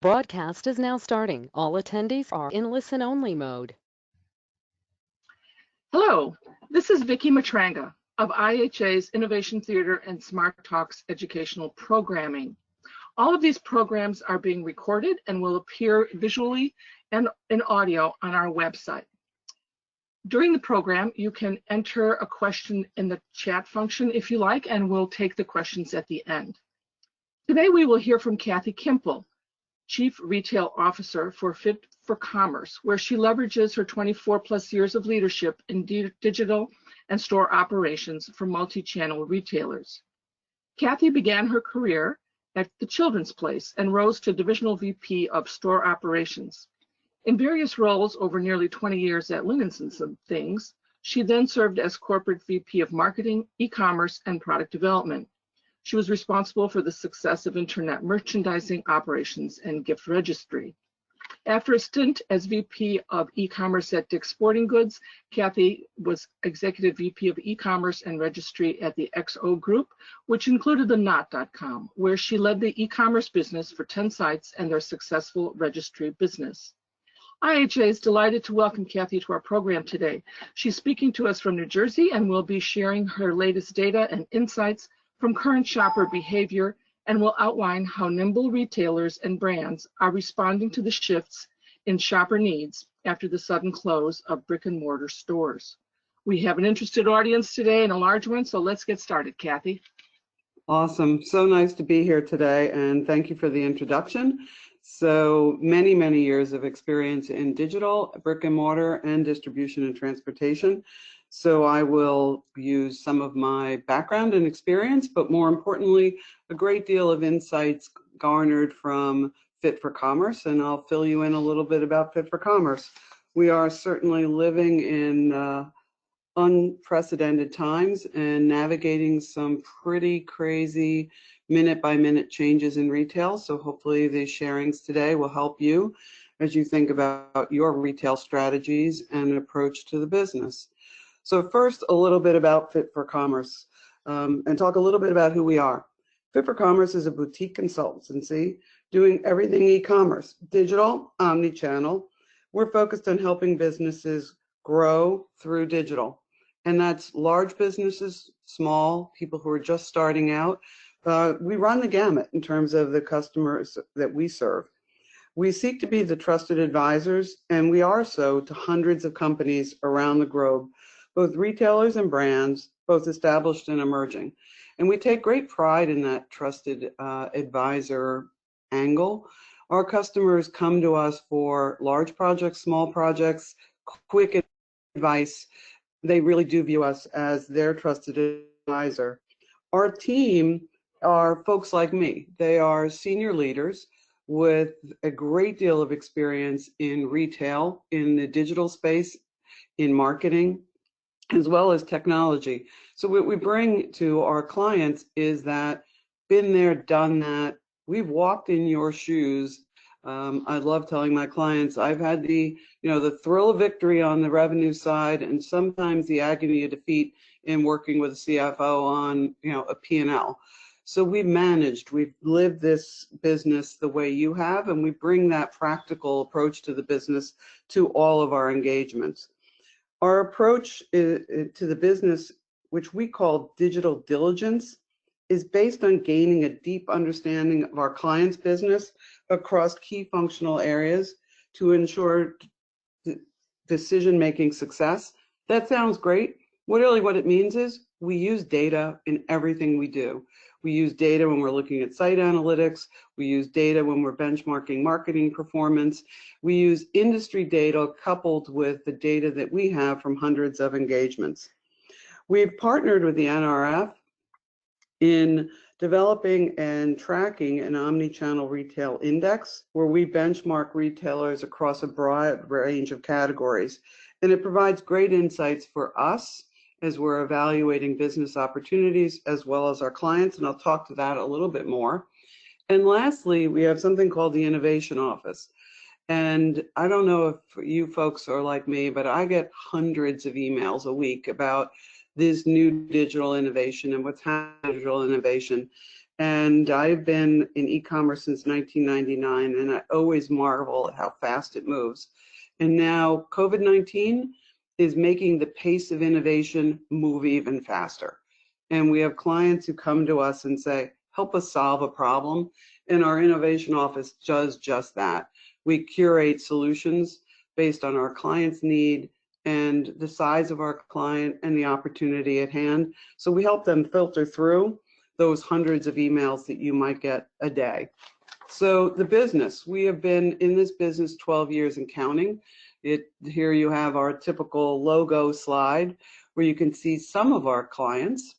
Broadcast is now starting. All attendees are in listen-only mode. Hello, this is Vicki Matranga of IHA's Innovation Theater and Smart Talks educational programming. All of these programs are being recorded and will appear visually and in audio on our website. During the program, you can enter a question in the chat function if you like, and we'll take the questions at the end. Today we will hear from Kathy Kimple, Chief Retail Officer for FitForCommerce, where she leverages her 24+ years of leadership in digital and store operations for multi-channel retailers. Kathy began her career at The Children's Place and rose to Divisional VP of Store Operations. In various roles over nearly 20 years at Linens and Some Things, she then served as Corporate VP of Marketing, E-commerce, and Product Development. She was responsible for the success of internet merchandising operations and gift registry. After a stint as VP of e-commerce at Dick's Sporting Goods, Kathy was Executive VP of e-commerce and registry at the XO Group, which included the Knot.com, where she led the e-commerce business for 10 sites and their successful registry business. IHA is delighted to welcome Kathy to our program today. She's speaking to us from New Jersey and will be sharing her latest data and insights from current shopper behavior, and will outline how nimble retailers and brands are responding to the shifts in shopper needs after the sudden close of brick and mortar stores. We have an interested audience today and a large one, so let's get started, Kathy. Awesome. So nice to be here today, and thank you for the introduction. So many years of experience in digital, brick and mortar, and distribution and transportation. So I will use some of my background and experience, but more importantly, a great deal of insights garnered from FitForCommerce, and I'll fill you in a little bit about FitForCommerce. We are certainly living in unprecedented times and navigating some pretty crazy minute-by-minute changes in retail. So hopefully these sharings today will help you as you think about your retail strategies and approach to the business. So first, a little bit about FitForCommerce, and talk a little bit about who we are. FitForCommerce is a boutique consultancy doing everything e-commerce, digital, omni-channel. We're focused on helping businesses grow through digital, and that's large businesses, small, people who are just starting out. We run the gamut in terms of the customers that we serve. We seek to be the trusted advisors, and we are so to hundreds of companies around the globe, both retailers and brands, both established and emerging. And we take great pride in that trusted advisor angle. Our customers come to us for large projects, small projects, quick advice. They really do view us as their trusted advisor. Our team are folks like me. They are senior leaders with a great deal of experience in retail, in the digital space, in marketing, as well as technology. So what we bring to our clients is that been there, done that. We've walked in your shoes. I love telling my clients I've had the thrill of victory on the revenue side, and sometimes the agony of defeat in working with a CFO on a P&L. So we've lived this business the way you have, and we bring that practical approach to the business to all of our engagements. Our approach to the business, which we call digital diligence, is based on gaining a deep understanding of our client's business across key functional areas to ensure decision-making success. That sounds great. What it means is we use data in everything we do. We use data when we're looking at site analytics. We use data when we're benchmarking marketing performance. We use industry data coupled with the data that we have from hundreds of engagements. We've partnered with the NRF in developing and tracking an omni-channel retail index where we benchmark retailers across a broad range of categories. And it provides great insights for us as we're evaluating business opportunities as well as our clients, and I'll talk to that a little bit more. And lastly, we have something called the Innovation Office. And I don't know if you folks are like me, but I get hundreds of emails a week about this new digital innovation and what's happening in digital innovation. And I've been in e-commerce since 1999, and I always marvel at how fast it moves. And now COVID-19 is making the pace of innovation move even faster. And we have clients who come to us and say, help us solve a problem. And our innovation office does just that. We curate solutions based on our client's need and the size of our client and the opportunity at hand. So we help them filter through those hundreds of emails that you might get a day. So the business, we have been in this business 12 years and counting. Here you have our typical logo slide where you can see some of our clients,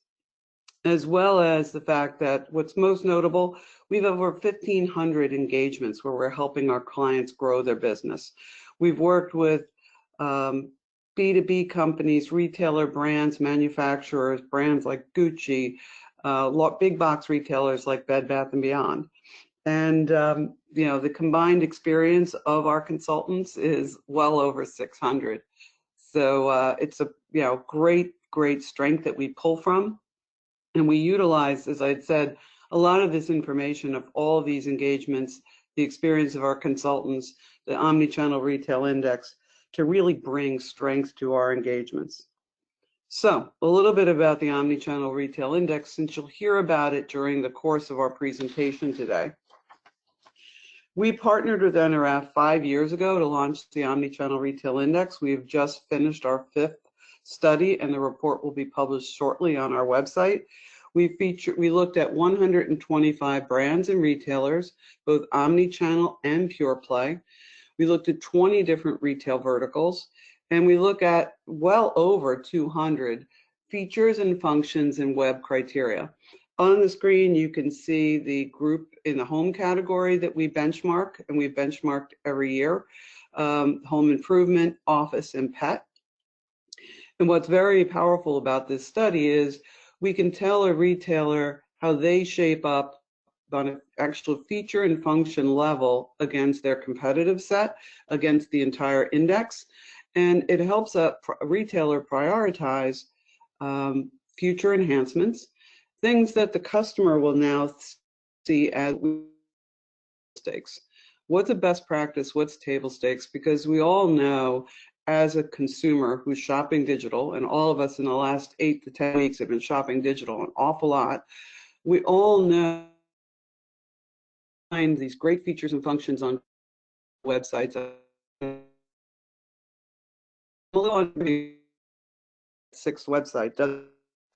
as well as the fact that what's most notable, we have over 1,500 engagements where we're helping our clients grow their business. We've worked with B2B companies, retailer brands, manufacturers, brands like Gucci, big box retailers like Bed Bath & Beyond. And the combined experience of our consultants is well over 600. So it's a great strength that we pull from. And we utilize, as I'd said, a lot of this information of all of these engagements, the experience of our consultants, the Omnichannel Retail Index, to really bring strength to our engagements. So a little bit about the Omnichannel Retail Index, since you'll hear about it during the course of our presentation today. We partnered with NRF 5 years ago to launch the Omnichannel Retail Index. We have just finished our 5th study, and the report will be published shortly on our website. We looked at 125 brands and retailers, both omnichannel and pure play. We looked at 20 different retail verticals, and we look at well over 200 features and functions and web criteria. On the screen, you can see the group in the home category that we benchmark, and we've benchmarked every year, home improvement, office, and pet. And what's very powerful about this study is we can tell a retailer how they shape up on an actual feature and function level against their competitive set, against the entire index. And it helps a retailer prioritize future enhancements, things that the customer will now see as stakes. What's a best practice? What's table stakes? Because we all know, as a consumer who's shopping digital, and all of us in the last 8 to 10 weeks have been shopping digital an awful lot, we all know these great features and functions on websites. Only 6th website does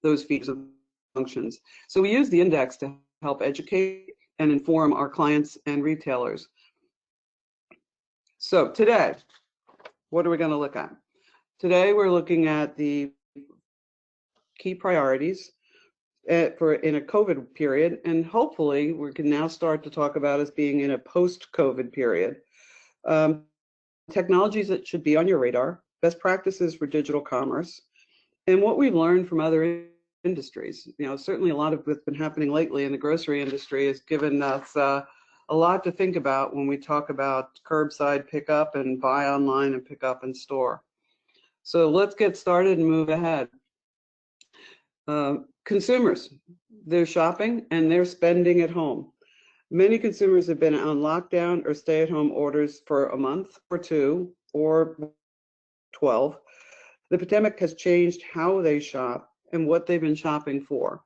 those features and functions. So we use the index to help educate and inform our clients and retailers. So today, what are we going to look at? Today we're looking at the key priorities in a COVID period, and hopefully we can now start to talk about us being in a post-COVID period. Technologies that should be on your radar, best practices for digital commerce, and what we've learned from other industries. Certainly a lot of what's been happening lately in the grocery industry has given us a lot to think about when we talk about curbside pickup and buy online and pick up in store. So let's get started and move ahead. Consumers, they're shopping and they're spending at home. Many consumers have been on lockdown or stay-at-home orders for a month or 2 or 12. The pandemic has changed how they shop and what they've been shopping for.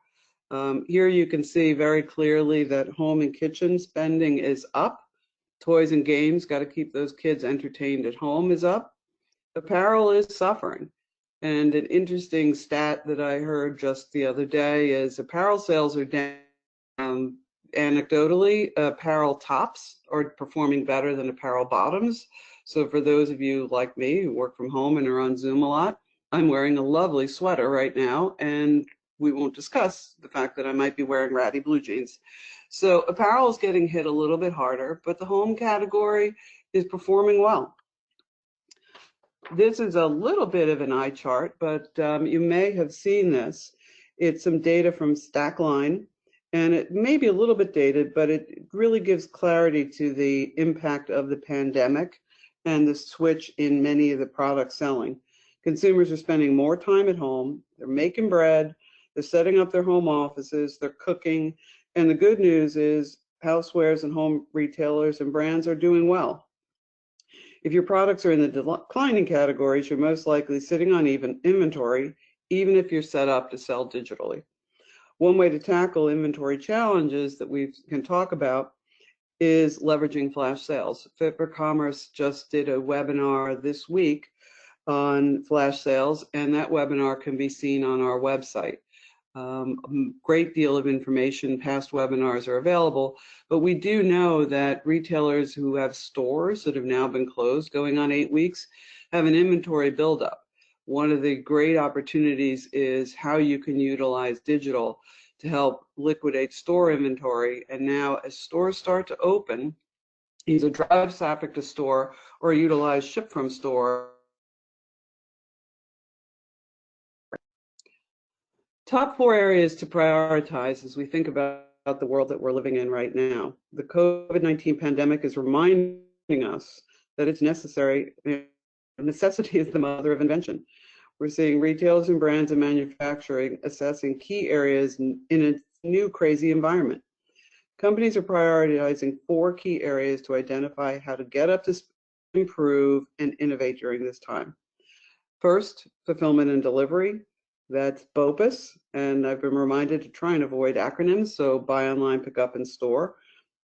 Here you can see very clearly that home and kitchen spending is up. Toys and games, got to keep those kids entertained at home, is up. Apparel is suffering. And an interesting stat that I heard just the other day is apparel sales are down. Anecdotally, apparel tops are performing better than apparel bottoms. So for those of you like me who work from home and are on Zoom a lot, I'm wearing a lovely sweater right now, and we won't discuss the fact that I might be wearing ratty blue jeans. So apparel is getting hit a little bit harder, but the home category is performing well. This is a little bit of an eye chart, but you may have seen this. It's some data from Stackline, and it may be a little bit dated, but it really gives clarity to the impact of the pandemic and the switch in many of the products selling. Consumers are spending more time at home, they're making bread, they're setting up their home offices, they're cooking, And the good news is housewares and home retailers and brands are doing well. If your products are in the declining categories, you're most likely sitting on even inventory, even if you're set up to sell digitally. One way to tackle inventory challenges that we can talk about is leveraging flash sales. FitForCommerce just did a webinar this week on flash sales, and that webinar can be seen on our website. A great deal of information, past webinars are available, but we do know that retailers who have stores that have now been closed going on 8 weeks have an inventory buildup. One of the great opportunities is how you can utilize digital to help liquidate store inventory. And now as stores start to open, either drive traffic to store or utilize ship from store. Top 4 areas to prioritize as we think about the world that we're living in right now. The COVID-19 pandemic is reminding us that it's necessary. Necessity is the mother of invention. We're seeing retailers and brands and manufacturing assessing key areas in a new crazy environment. Companies are prioritizing 4 key areas to identify how to get up to speed, improve, and innovate during this time. First, fulfillment and delivery. That's BOPUC, and I've been reminded to try and avoid acronyms, so buy online, pick up in store.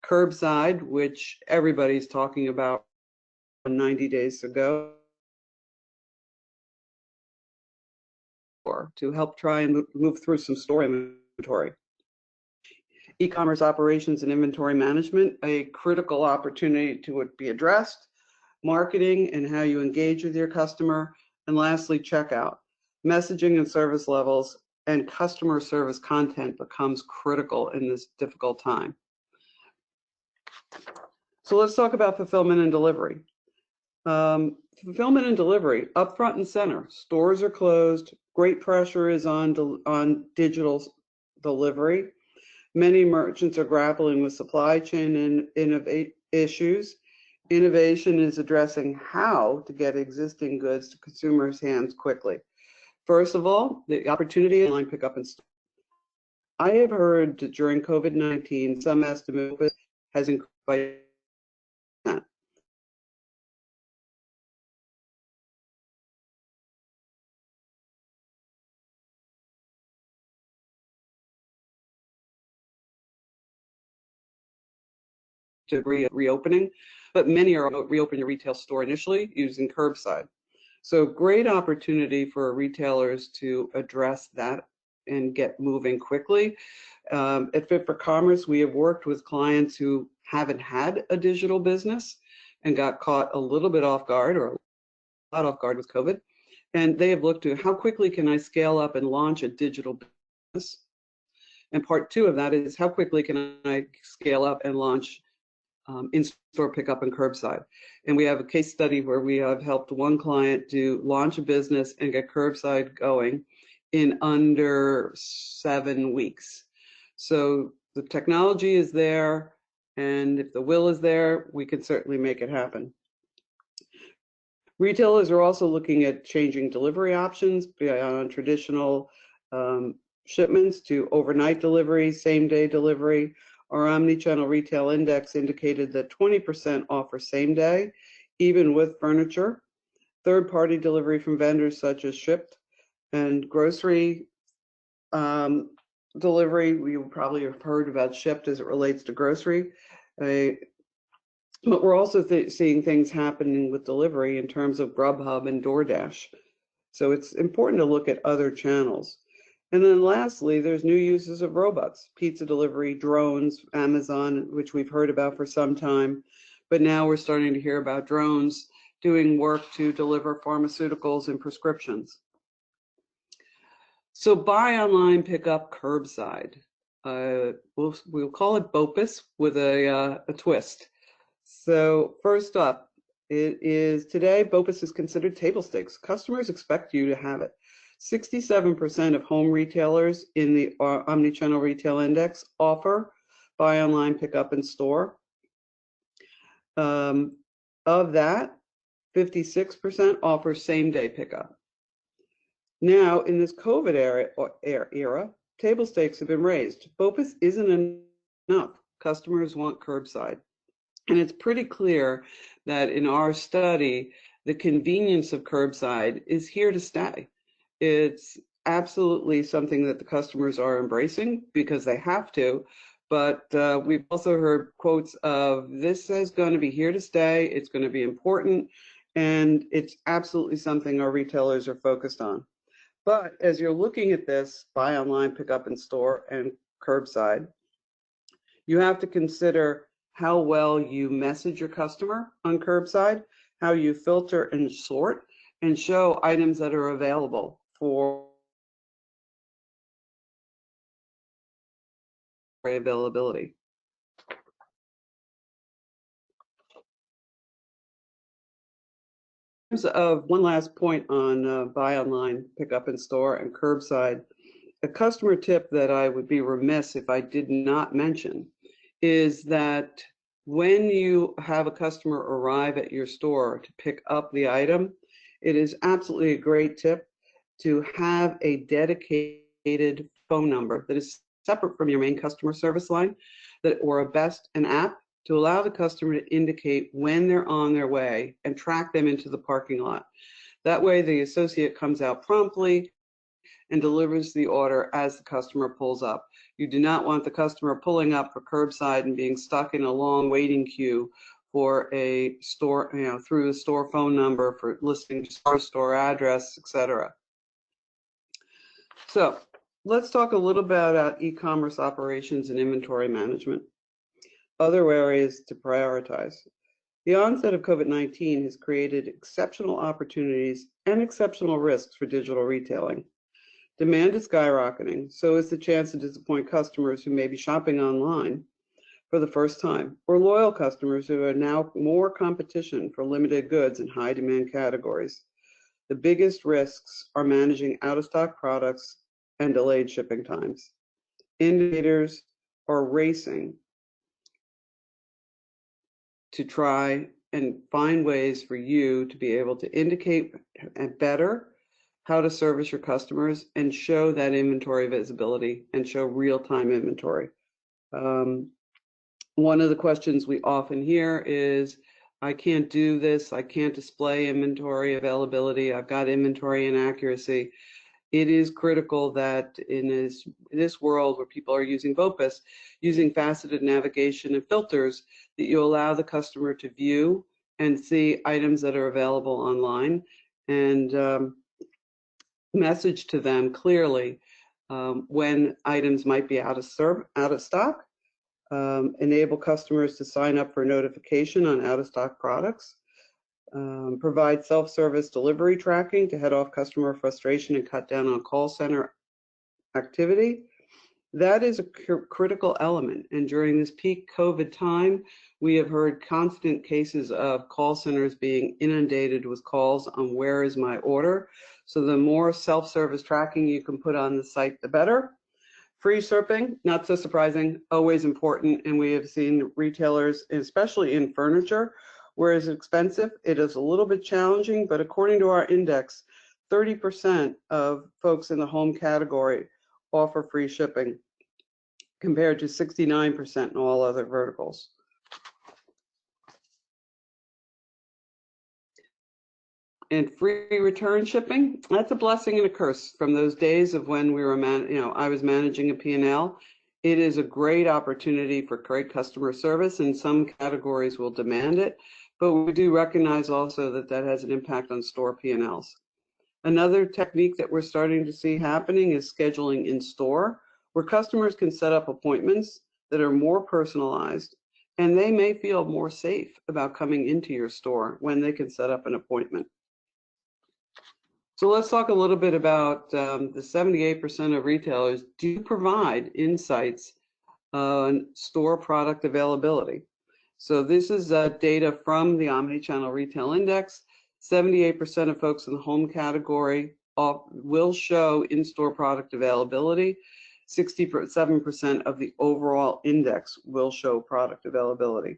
Curbside, which everybody's talking about 90 days ago, to help try and move through some store inventory. E-commerce operations and inventory management, a critical opportunity to be addressed. Marketing and how you engage with your customer. And lastly, checkout. Messaging and service levels and customer service content becomes critical in this difficult time. So let's talk about fulfillment and delivery. Fulfillment and delivery, up front and center. Stores are closed. Great pressure is on digital delivery. Many merchants are grappling with supply chain and issues. Innovation is addressing how to get existing goods to consumers' hands quickly. First of all, the opportunity of online pickup and store. I have heard that during COVID-19, some estimate has increased by to reopening, but many are reopening a retail store initially using curbside. So great opportunity for retailers to address that and get moving quickly. At FitForCommerce, we have worked with clients who haven't had a digital business and got caught a little bit off guard or a lot off guard with COVID. And they have looked at how quickly can I scale up and launch a digital business? And part 2 of that is how quickly can I scale up and launch in-store pickup and curbside. And we have a case study where we have helped one client to launch a business and get curbside going in under 7 weeks. So the technology is there, and if the will is there, we can certainly make it happen. Retailers are also looking at changing delivery options beyond traditional shipments to overnight delivery, same-day delivery. Our Omnichannel Retail Index indicated that 20% offer same day, even with furniture. Third-party delivery from vendors such as Shipt and grocery delivery. We probably have heard about Shipt as it relates to grocery. But we're also seeing things happening with delivery in terms of Grubhub and DoorDash. So it's important to look at other channels. And then lastly, there's new uses of robots, pizza delivery, drones, Amazon, which we've heard about for some time, but now we're starting to hear about drones doing work to deliver pharmaceuticals and prescriptions. So buy online, pick up curbside. We'll call it BOPUC with a twist. So first up, it is today, BOPUC is considered table stakes. Customers expect you to have it. 67% of home retailers in the Omnichannel Retail Index offer buy online, pick up in store. Of that, 56% offer same-day pickup. Now, in this COVID era, table stakes have been raised. BOPUC isn't enough. Customers want curbside. And it's pretty clear that in our study, the convenience of curbside is here to stay. It's absolutely something that the customers are embracing because they have to. But we've also heard quotes of this is going to be here to stay. It's going to be important. And it's absolutely something our retailers are focused on. But as you're looking at this, buy online, pick up in store, and curbside, you have to consider how well you message your customer on curbside, how you filter and sort, and show items that are available for availability. In terms of one last point on buy online, pick up in store, and curbside, a customer tip that I would be remiss if I did not mention is that when you have a customer arrive at your store to pick up the item, it is absolutely a great tip to have a dedicated phone number that is separate from your main customer service line, or an app to allow the customer to indicate when they're on their way and track them into the parking lot. That way the associate comes out promptly and delivers the order as the customer pulls up. You do not want the customer pulling up for curbside and being stuck in a long waiting queue for a store, through the store phone number for listing store address, etc. So let's talk a little bit about e-commerce operations and inventory management. Other areas to prioritize. The onset of COVID-19 has created exceptional opportunities and exceptional risks for digital retailing. Demand is skyrocketing, so is the chance to disappoint customers who may be shopping online for the first time, or loyal customers who are now more competition for limited goods in high demand categories. The biggest risks are managing out-of-stock products and delayed shipping times. Innovators are racing to try and find ways for you to be able to indicate better how to service your customers and show that inventory visibility and show real-time inventory. One of the questions we often hear is, I can't do this, I can't display inventory availability, I've got inventory inaccuracy. It is critical that in this world where people are using BOPUC, using faceted navigation and filters, that you allow the customer to view and see items that are available online and message to them clearly when items might be out of stock, enable customers to sign up for notification on out-of-stock products, provide self-service delivery tracking to head off customer frustration and cut down on call center activity. That is a critical element. And during this peak COVID time, we have heard constant cases of call centers being inundated with calls on where is my order. So the more self-service tracking you can put on the site, the better. Free shipping, not so surprising, always important. And we have seen retailers, especially in furniture, where it's expensive, it is a little bit challenging, but according to our index, 30% of folks in the home category offer free shipping, compared to 69% in all other verticals. And free return shipping, that's a blessing and a curse from those days of when we were, I was managing a P&L. It is a great opportunity for great customer service, and some categories will demand it, but we do recognize also that that has an impact on store P&Ls. Another technique that we're starting to see happening is scheduling in store, where customers can set up appointments that are more personalized, and they may feel more safe about coming into your store when they can set up an appointment. So let's talk a little bit about the 78% of retailers do provide insights on store product availability. So this is data from the OMNICHANNEL Retail Index. 78% of folks in the home category will show in-store product availability. 67% of the overall index will show product availability.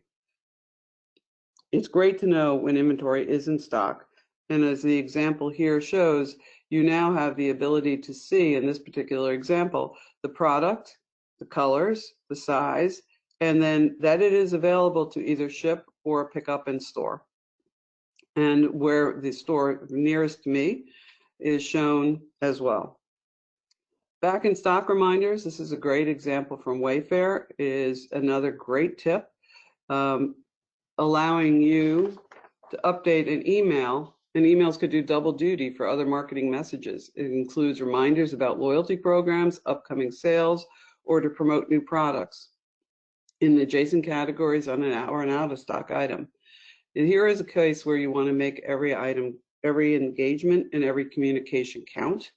It's great to know when inventory is in stock. And as the example here shows, you now have the ability to see, in this particular example, the product, the colors, the size, and then that it is available to either ship or pick up in store. And where the store nearest to me is shown as well. Back in stock reminders, this is a great example from Wayfair, is another great tip, allowing you to update an email, and emails could do double duty for other marketing messages. It includes reminders about loyalty programs, upcoming sales, or to promote new products in adjacent categories on an or an out of stock item. And here is a case where you want to make every item, every engagement, and every communication count.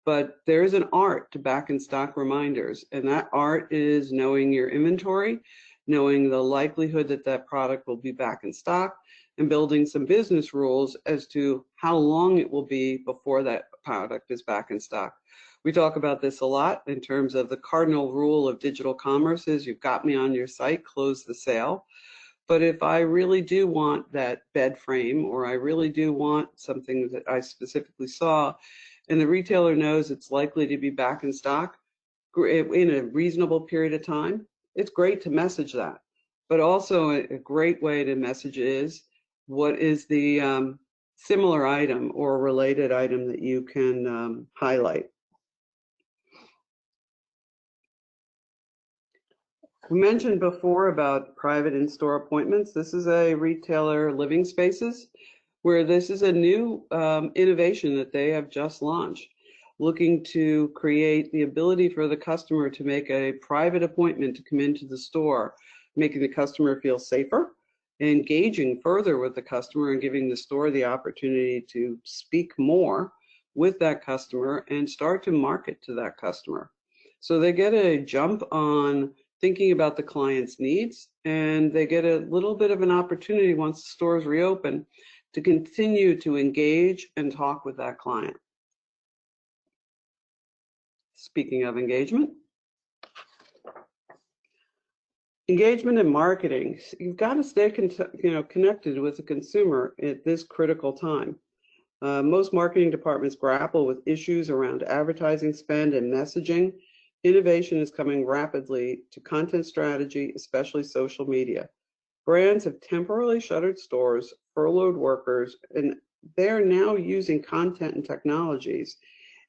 But there is an art to back in stock reminders, and that art is knowing your inventory, knowing the likelihood that that product will be back in stock, and building some business rules as to how long it will be before that product is back in stock. We talk about this a lot in terms of the cardinal rule of digital commerce is you've got me on your site, close the sale. But if I really do want that bed frame, or I really do want something that I specifically saw, and the retailer knows it's likely to be back in stock in a reasonable period of time, it's great to message that. But also a great way to message is what is the similar item or related item that you can highlight. We mentioned before about private in-store appointments. This is a retailer, Living Spaces, where this is a new innovation that they have just launched, looking to create the ability for the customer to make a private appointment to come into the store, making the customer feel safer, engaging further with the customer, and giving the store the opportunity to speak more with that customer and start to market to that customer. So they get a jump on thinking about the client's needs, and they get a little bit of an opportunity once the stores reopen to continue to engage and talk with that client. Speaking of engagement and marketing, you've got to stay connected with the consumer at this critical time. Most marketing departments grapple with issues around advertising spend and messaging. Innovation is coming rapidly to content strategy, especially social media. Brands have temporarily shuttered stores, furloughed workers, and they're now using content and technologies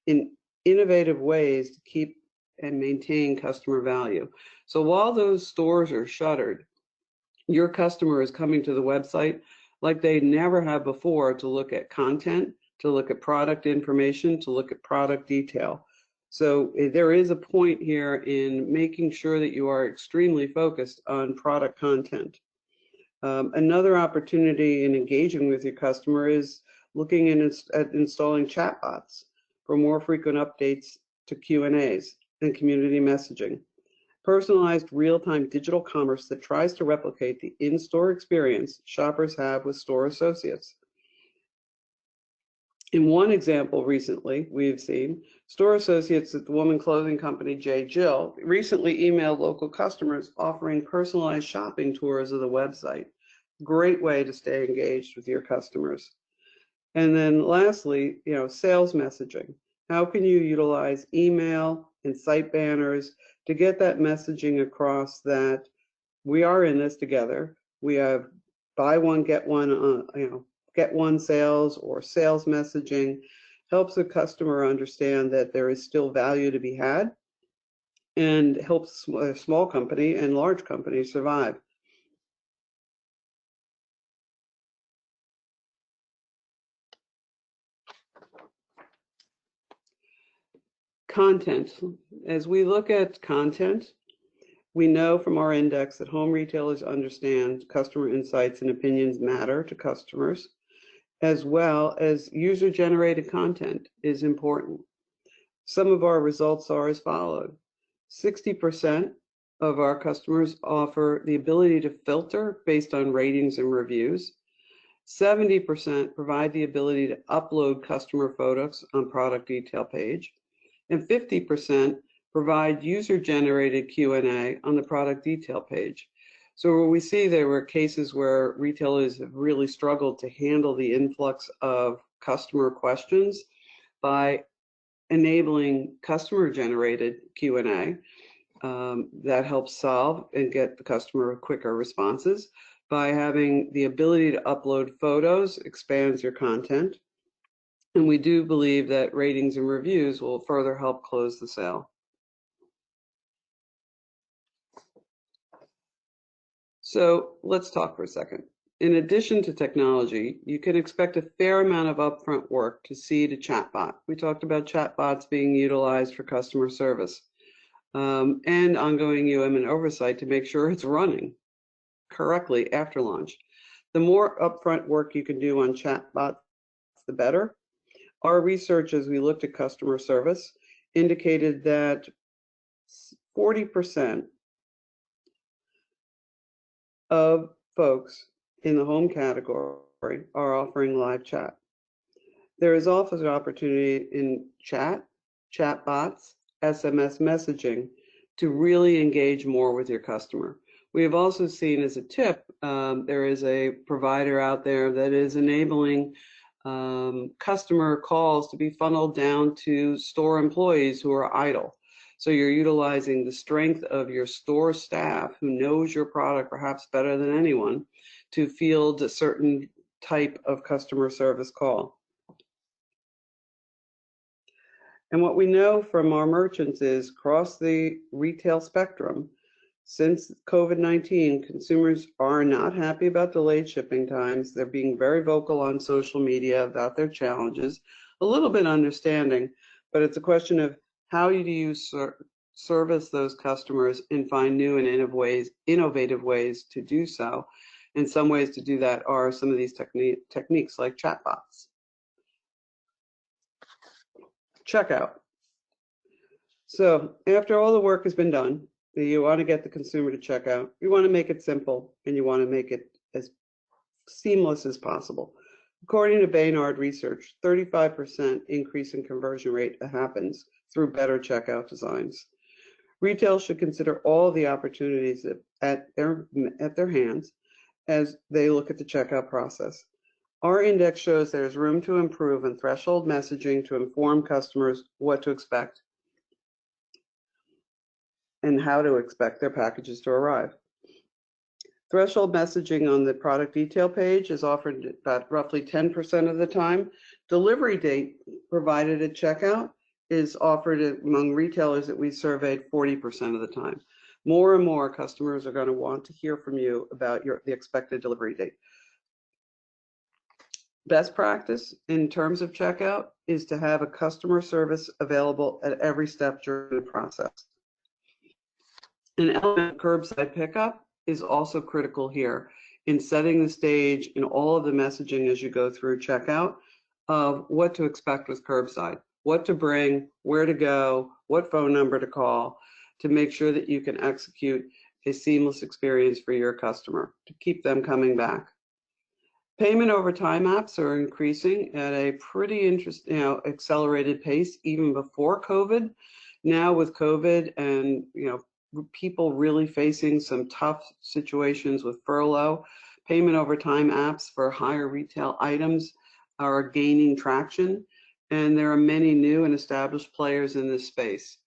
in innovative ways to keep and maintain customer value. So while those stores are shuttered, your customer is coming to the website like they never have before to look at content, to look at product information, to look at product detail. So there is a point here in making sure that you are extremely focused on product content. Another opportunity in engaging with your customer is looking at installing chatbots for more frequent updates to Q&As and community messaging. Personalized real-time digital commerce that tries to replicate the in-store experience shoppers have with store associates. In one example recently, we've seen store associates at the woman clothing company J. Jill recently emailed local customers offering personalized shopping tours of the website. Great way to stay engaged with your customers. And then lastly, sales messaging. How can you utilize email and site banners to get that messaging across that we are in this together? We have buy one, get one, get one sales or sales messaging, helps the customer understand that there is still value to be had and helps a small company and large companies survive. Content. As we look at content, we know from our index that home retailers understand customer insights and opinions matter to customers, as well as user-generated content is important. Some of our results are as followed. 60% of our customers offer the ability to filter based on ratings and reviews. 70% provide the ability to upload customer photos on product detail page. And 50% provide user-generated Q&A on the product detail page. So we see there were cases where retailers have really struggled to handle the influx of customer questions by enabling customer-generated Q&A. that helps solve and get the customer quicker responses. By having the ability to upload photos, expands your content. And we do believe that ratings and reviews will further help close the sale. So let's talk for a second. In addition to technology, you can expect a fair amount of upfront work to seed a chatbot. We talked about chatbots being utilized for customer service and ongoing and oversight to make sure it's running correctly after launch. The more upfront work you can do on chatbots, the better. Our research, as we looked at customer service, indicated that 40% of folks in the home category are offering live chat. There is also an opportunity in chat, chatbots, SMS messaging to really engage more with your customer. We have also seen as a tip, there is a provider out there that is enabling customer calls to be funneled down to store employees who are idle. So you're utilizing the strength of your store staff who knows your product perhaps better than anyone to field a certain type of customer service call. And what we know from our merchants is across the retail spectrum, since COVID-19, consumers are not happy about delayed shipping times. They're being very vocal on social media about their challenges, a little bit understanding, but it's a question of how do you service those customers and find new and innovative ways to do so. And some ways to do that are some of these techniques like chatbots. Checkout. So after all the work has been done, you want to get the consumer to check out. You want to make it simple, and you want to make it as seamless as possible. According to Baynard research, 35% increase in conversion rate happens through better checkout designs. Retail should consider all the opportunities at their hands as they look at the checkout process. Our index shows there's room to improve in threshold messaging to inform customers what to expect and how to expect their packages to arrive. Threshold messaging on the product detail page is offered about roughly 10% of the time. Delivery date provided at checkout is offered among retailers that we surveyed 40% of the time. More and more customers are going to want to hear from you about the expected delivery date. Best practice in terms of checkout is to have a customer service available at every step during the process. An element of curbside pickup is also critical here in setting the stage in all of the messaging as you go through checkout of what to expect with curbside, what to bring, where to go, what phone number to call to make sure that you can execute a seamless experience for your customer to keep them coming back. Payment over time apps are increasing at a pretty interesting, accelerated pace even before COVID. Now with COVID and people really facing some tough situations with furlough, payment over time apps for higher retail items are gaining traction, and there are many new and established players in this space.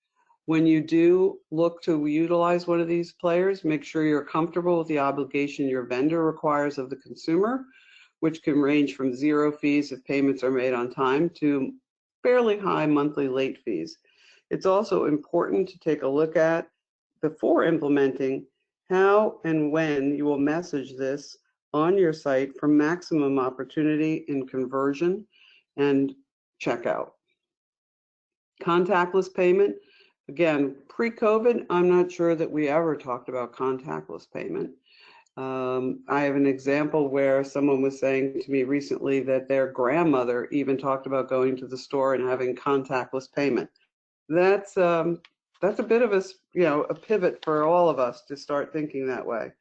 When you do look to utilize one of these players, make sure you're comfortable with the obligation your vendor requires of the consumer, which can range from 0 fees if payments are made on time to fairly high monthly late fees. It's also important to take a look at, before implementing, how and when you will message this on your site for maximum opportunity in conversion and checkout. Contactless payment. Again, pre-COVID, I'm not sure that we ever talked about contactless payment. I have an example where someone was saying to me recently that their grandmother even talked about going to the store and having contactless payment. That's a bit of a pivot for all of us to start thinking that way.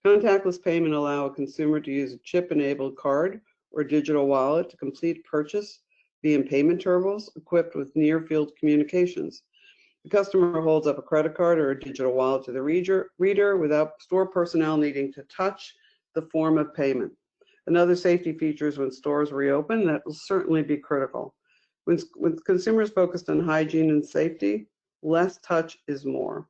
Contactless payment allow a consumer to use a chip-enabled card or digital wallet to complete purchase via payment terminals equipped with near-field communications. The customer holds up a credit card or a digital wallet to the reader without store personnel needing to touch the form of payment. Another safety feature is when stores reopen, that will certainly be critical. When consumers focused on hygiene and safety, less touch is more.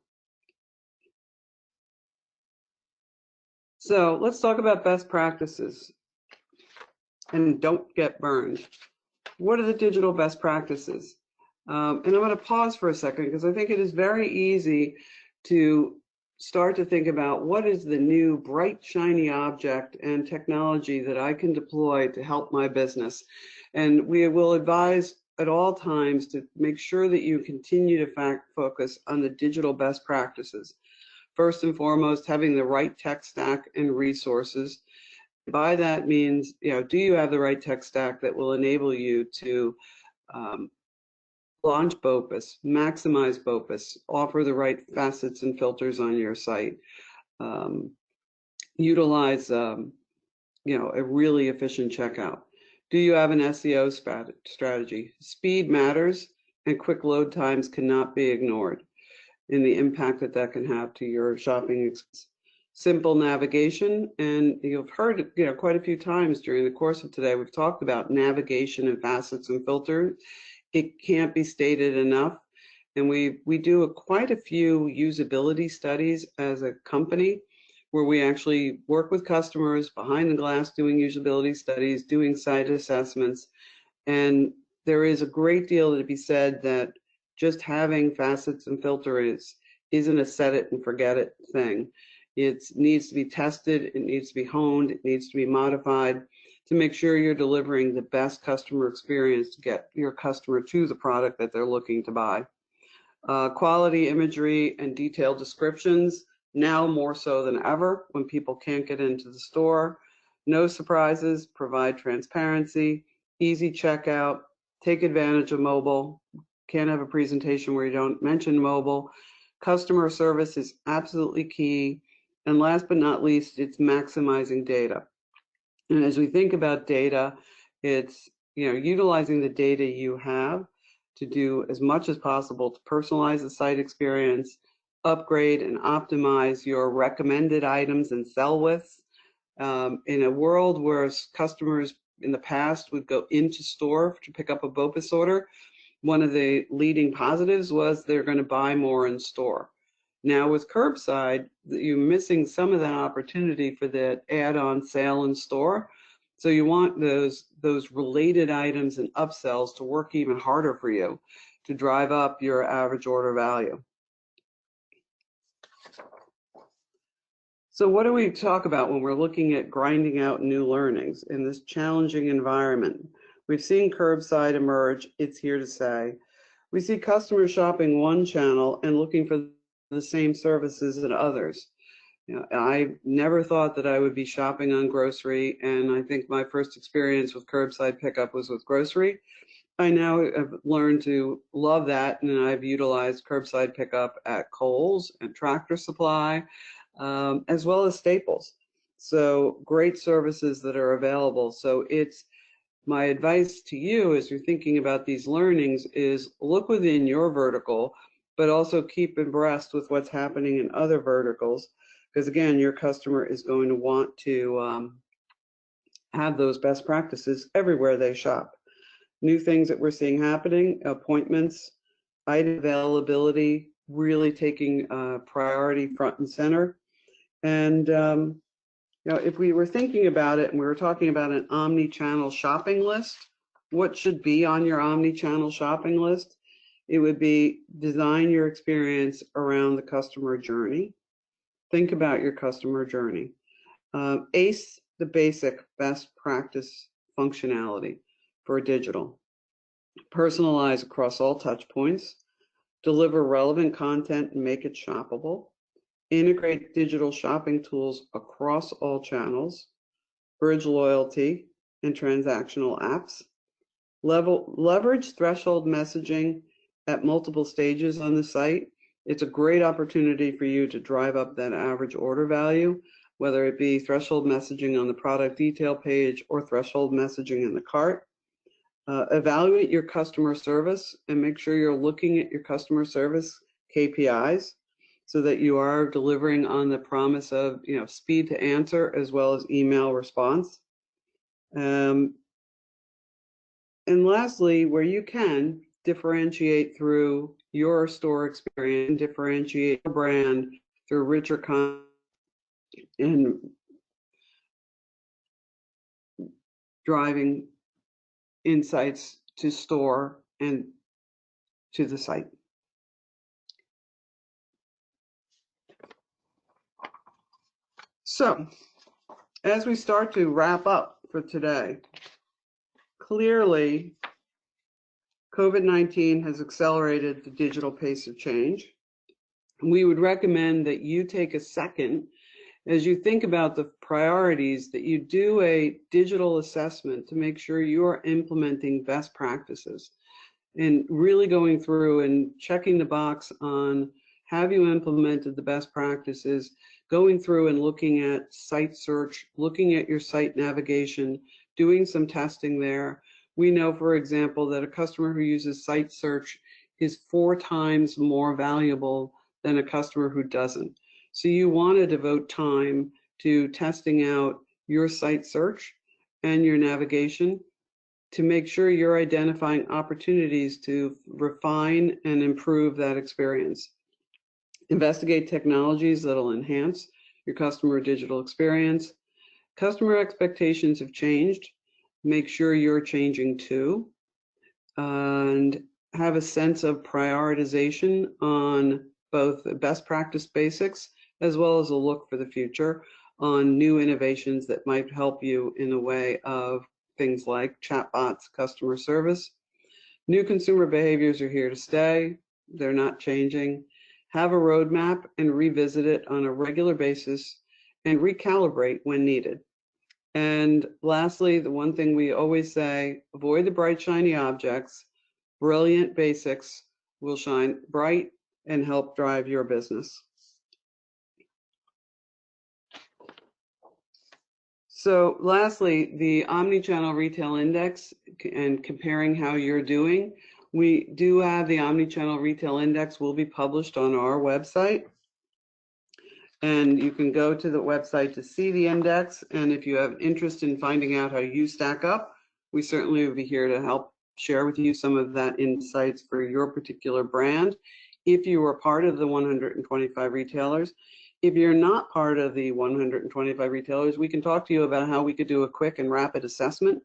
So let's talk about best practices and don't get burned. What are the digital best practices? And I'm going to pause for a second because I think it is very easy to start to think about what is the new bright, shiny object and technology that I can deploy to help my business. And we will advise at all times to make sure that you continue to focus on the digital best practices. First and foremost, having the right tech stack and resources. By that means, do you have the right tech stack that will enable you to launch BOPUC, maximize BOPUC, offer the right facets and filters on your site, utilize a really efficient checkout. Do you have an SEO strategy? Speed matters, and quick load times cannot be ignored in the impact that that can have to your shopping experience. Simple navigation, and you've heard quite a few times during the course of today, we've talked about navigation and facets and filters. It can't be stated enough, and we do quite a few usability studies as a company where we actually work with customers behind the glass doing usability studies, doing site assessments, and there is a great deal to be said that just having facets and filters isn't a set it and forget it thing. It needs to be tested, it needs to be honed, it needs to be modified to make sure you're delivering the best customer experience to get your customer to the product that they're looking to buy. Quality imagery and detailed descriptions, now more so than ever when people can't get into the store. No surprises, provide transparency, easy checkout, take advantage of mobile. Can't have a presentation where you don't mention mobile. Customer service is absolutely key. And last but not least, it's maximizing data. And as we think about data, it's utilizing the data you have to do as much as possible to personalize the site experience, upgrade and optimize your recommended items and sell widths. In a world where customers in the past would go into store to pick up a BOPUC order, one of the leading positives was they're going to buy more in store. Now with Curbside, you're missing some of that opportunity for that add-on sale in store. So you want those related items and upsells to work even harder for you to drive up your average order value. So what do we talk about when we're looking at grinding out new learnings in this challenging environment? We've seen Curbside emerge, it's here to stay. We see customers shopping one channel and looking for the same services in others. I never thought that I would be shopping on grocery, and I think my first experience with curbside pickup was with grocery. I now have learned to love that, and I've utilized curbside pickup at Kohl's and Tractor Supply, as well as Staples. So great services that are available. So it's my advice to you as you're thinking about these learnings is look within your vertical, but also keep abreast with what's happening in other verticals, because again, your customer is going to want to have those best practices everywhere they shop. New things that we're seeing happening, appointments, item availability, really taking priority front and center. And if we were thinking about it and we were talking about an omni-channel shopping list, what should be on your omni-channel shopping list? It would be design your experience around the customer journey. Think about your customer journey. ACE the basic best practice functionality for digital. Personalize across all touch points. Deliver relevant content and make it shoppable. Integrate digital shopping tools across all channels. Bridge loyalty and transactional apps. Leverage threshold messaging at multiple stages on the site. It's a great opportunity for you to drive up that average order value, whether it be threshold messaging on the product detail page or threshold messaging in the cart. Evaluate your customer service and make sure you're looking at your customer service KPIs so that you are delivering on the promise of speed to answer as well as email response. And lastly, where you can, differentiate through your store experience, differentiate your brand through richer content and driving insights to store and to the site. So, as we start to wrap up for today, clearly, COVID-19 has accelerated the digital pace of change. We would recommend that you take a second as you think about the priorities, that you do a digital assessment to make sure you are implementing best practices and really going through and checking the box on have you implemented the best practices, going through and looking at site search, looking at your site navigation, doing some testing there. We know, for example, that a customer who uses site search is 4 times more valuable than a customer who doesn't. So you want to devote time to testing out your site search and your navigation to make sure you're identifying opportunities to refine and improve that experience. Investigate technologies that'll enhance your customer digital experience. Customer expectations have changed. Make sure you're changing too. And have a sense of prioritization on both the best practice basics as well as a look for the future on new innovations that might help you in the way of things like chatbots, customer service. New consumer behaviors are here to stay. They're not changing. Have a roadmap and revisit it on a regular basis and recalibrate when needed. And lastly, the one thing we always say, avoid the bright, shiny objects. Brilliant basics will shine bright and help drive your business. So lastly, the Omnichannel Retail Index and comparing how you're doing. We do have the Omnichannel Retail Index will be published on our website. And you can go to the website to see the index. And if you have interest in finding out how you stack up, we certainly will be here to help share with you some of that insights for your particular brand. If you are part of the 125 retailers, if you're not part of the 125 retailers, we can talk to you about how we could do a quick and rapid assessment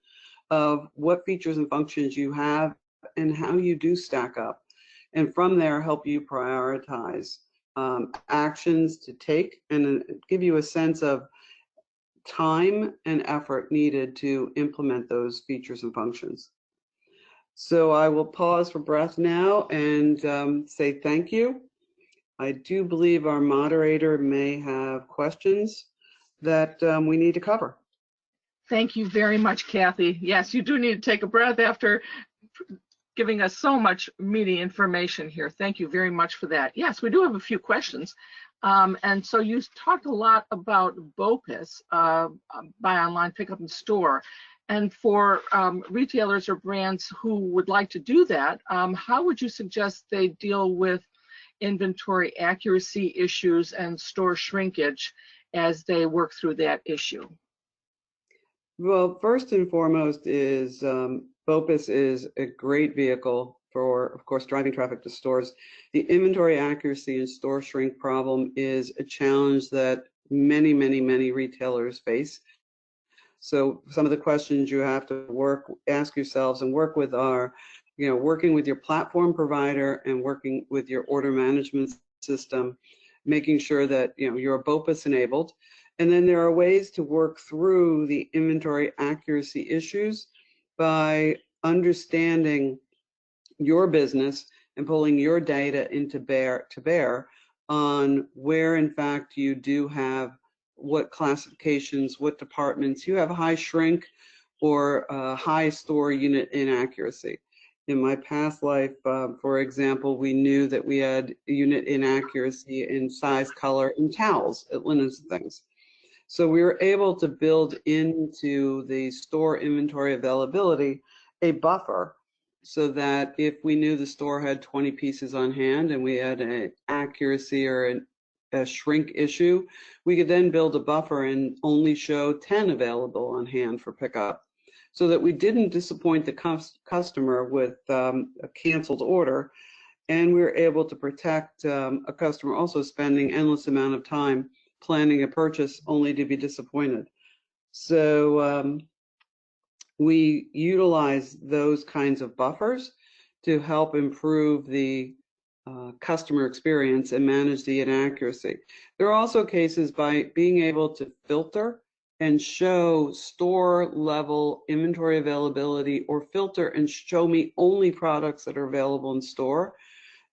of what features and functions you have and how you do stack up. And from there, help you prioritize actions to take and give you a sense of time and effort needed to implement those features and functions. So I will pause for breath now and say thank you. I do believe our moderator may have questions that we need to cover. Thank you very much, Kathy. Yes, you do need to take a breath after giving us so much meaty information here. Thank you very much for that. Yes, we do have a few questions. And so you talked a lot about BOPUC, buy online, pick up in store. And for retailers or brands who would like to do that, how would you suggest they deal with inventory accuracy issues and store shrinkage as they work through that issue? Well, first and foremost is BOPUC is a great vehicle for, of course, driving traffic to stores. The inventory accuracy and store shrink problem is a challenge that many retailers face. So some of the questions you have to ask yourselves and work with are, working with your platform provider and working with your order management system, making sure that you're BOPUC enabled. And then there are ways to work through the inventory accuracy issues by understanding your business and pulling your data to bear on where in fact you do have what classifications, what departments you have high shrink or high store unit inaccuracy. In my past life, for example, we knew that we had unit inaccuracy in size, color, and towels at linens and things. So we were able to build into the store inventory availability a buffer so that if we knew the store had 20 pieces on hand and we had an accuracy or a shrink issue, we could then build a buffer and only show 10 available on hand for pickup so that we didn't disappoint the customer with a canceled order, and we were able to protect a customer also spending endless amount of time planning a purchase only to be disappointed. So we utilize those kinds of buffers to help improve the customer experience and manage the inaccuracy. There are also cases by being able to filter and show store level inventory availability, or filter and show me only products that are available in store.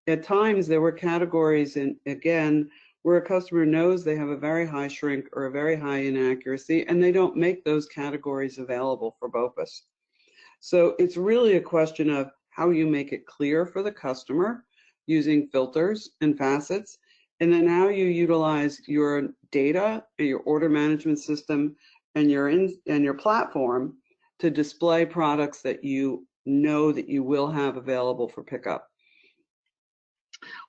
At times there were categories, and again, where a customer knows they have a very high shrink or a very high inaccuracy, and they don't make those categories available for BOPUC. So it's really a question of how you make it clear for the customer using filters and facets, and then how you utilize your data, your order management system, and your platform to display products that you know that you will have available for pickup.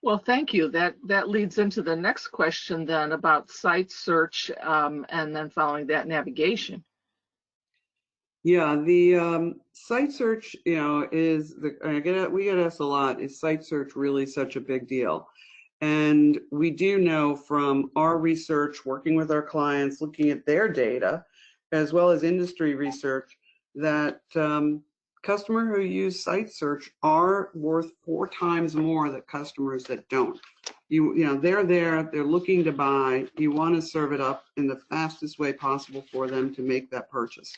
Well, thank you. That leads into the next question then about site search, and then following that, navigation. Yeah, the site search, you know, we get asked a lot, is site search really such a big deal? And we do know from our research, working with our clients, looking at their data, as well as industry research, that customers who use site search are worth 4 times more than customers that don't. You know, they're there, they're looking to buy, you want to serve it up in the fastest way possible for them to make that purchase.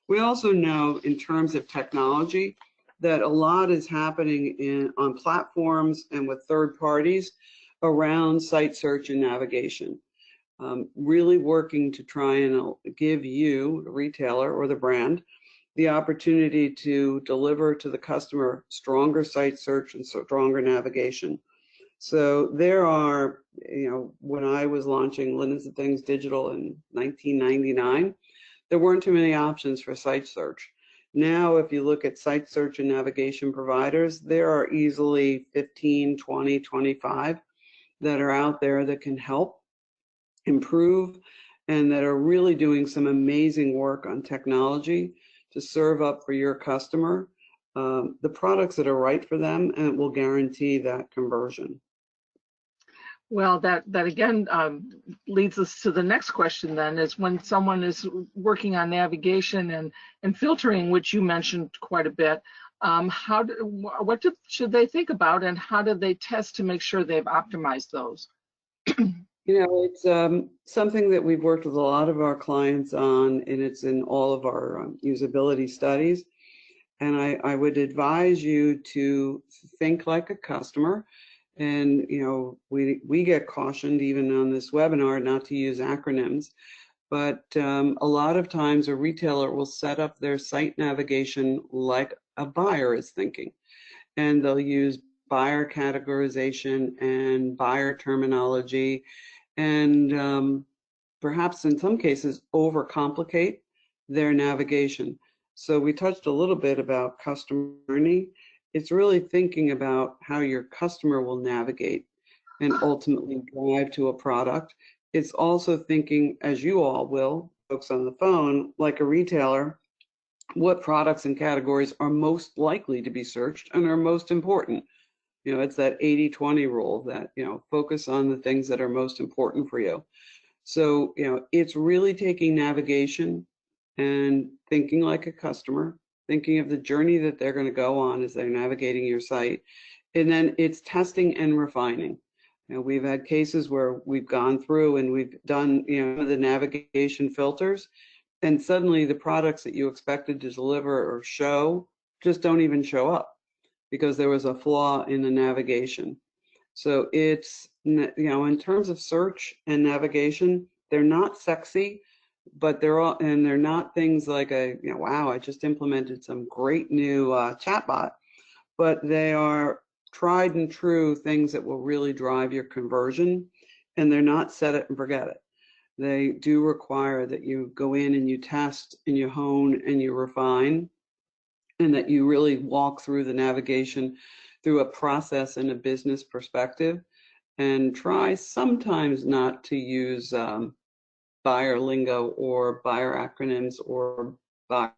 We also know in terms of technology that a lot is happening on platforms and with third parties around site search and navigation. Really working to try and give you, the retailer or the brand, the opportunity to deliver to the customer stronger site search and stronger navigation. So there are, you know, when I was launching Linens and Things Digital in 1999, there weren't too many options for site search. Now, if you look at site search and navigation providers, there are easily 15, 20, 25 that are out there that can help improve and that are really doing some amazing work on technology to serve up for your customer the products that are right for them, and it will guarantee that conversion. Well, that again leads us to the next question then, is when someone is working on navigation and filtering, which you mentioned quite a bit, should they think about, and how do they test to make sure they've optimized those? You know, it's something that we've worked with a lot of our clients on, and it's in all of our usability studies. And I would advise you to think like a customer. And, you know, we get cautioned even on this webinar not to use acronyms, but a lot of times a retailer will set up their site navigation like a buyer is thinking, and they'll use buyer categorization and buyer terminology, and perhaps in some cases overcomplicate their navigation. So we touched a little bit about customer journey. It's really thinking about how your customer will navigate and ultimately drive to a product. It's also thinking, as you all will, folks on the phone, like a retailer, what products and categories are most likely to be searched and are most important. You know, it's that 80-20 rule that, you know, focus on the things that are most important for you. So, you know, it's really taking navigation and thinking like a customer, thinking of the journey that they're going to go on as they're navigating your site. And then it's testing and refining. You know, we've had cases where we've gone through and we've done, you know, the navigation filters, and suddenly the products that you expected to deliver or show just don't even show up because there was a flaw in the navigation. So it's, you know, in terms of search and navigation, they're not sexy, but they're not things like wow, I just implemented some great new chatbot, but they are tried and true things that will really drive your conversion, and they're not set it and forget it. They do require that you go in and you test and you hone and you refine, and that you really walk through the navigation through a process and a business perspective, and try sometimes not to use buyer lingo or buyer acronyms or buyer.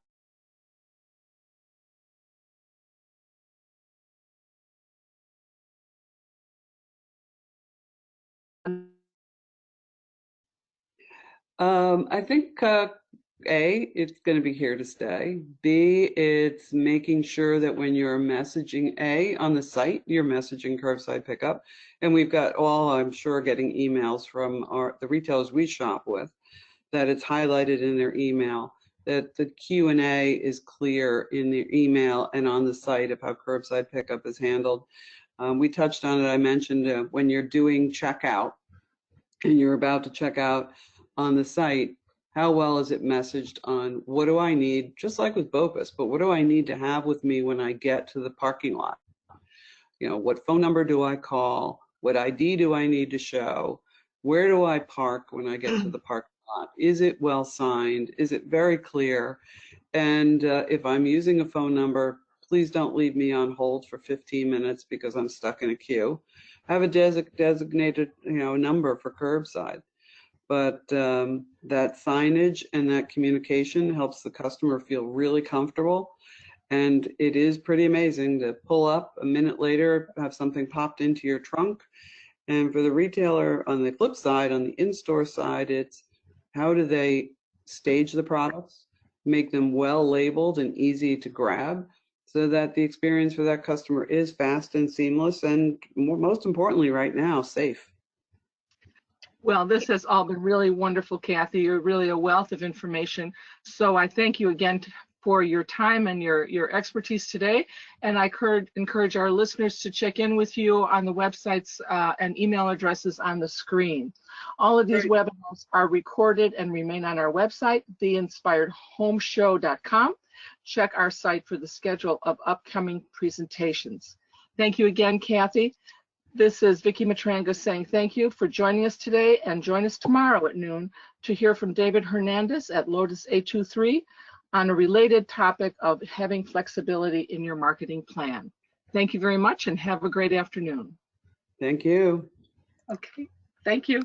I think A, it's going to be here to stay. B, it's making sure that when you're messaging on the site, you're messaging curbside pickup. And we've got all, I'm sure, getting emails from the retailers we shop with, that it's highlighted in their email, that the Q&A is clear in the email and on the site of how curbside pickup is handled. We touched on it. I mentioned when you're doing checkout and you're about to check out on the site, how well is it messaged on what do I need, just like with BOPUC, but what do I need to have with me when I get to the parking lot? You know, what phone number do I call? What ID do I need to show? Where do I park when I get to the parking lot? Is it well signed? Is it very clear? And if I'm using a phone number, please don't leave me on hold for 15 minutes because I'm stuck in a queue. Have a designated, number for curbside. But that signage and that communication helps the customer feel really comfortable. And it is pretty amazing to pull up a minute later, have something popped into your trunk. And for the retailer, on the flip side, on the in-store side, it's how do they stage the products, make them well labeled and easy to grab, so that the experience for that customer is fast and seamless, and most importantly right now, safe. Well, this has all been really wonderful, Kathy. You're really a wealth of information. So I thank you again for your time and your expertise today. And I encourage our listeners to check in with you on the websites and email addresses on the screen. All of these webinars are recorded and remain on our website, theinspiredhomeshow.com. Check our site for the schedule of upcoming presentations. Thank you again, Kathy. This is Vicki Matranga saying thank you for joining us today, and join us tomorrow at noon to hear from David Hernandez at Lotus 823 on a related topic of having flexibility in your marketing plan. Thank you very much and have a great afternoon. Thank you. Okay, thank you.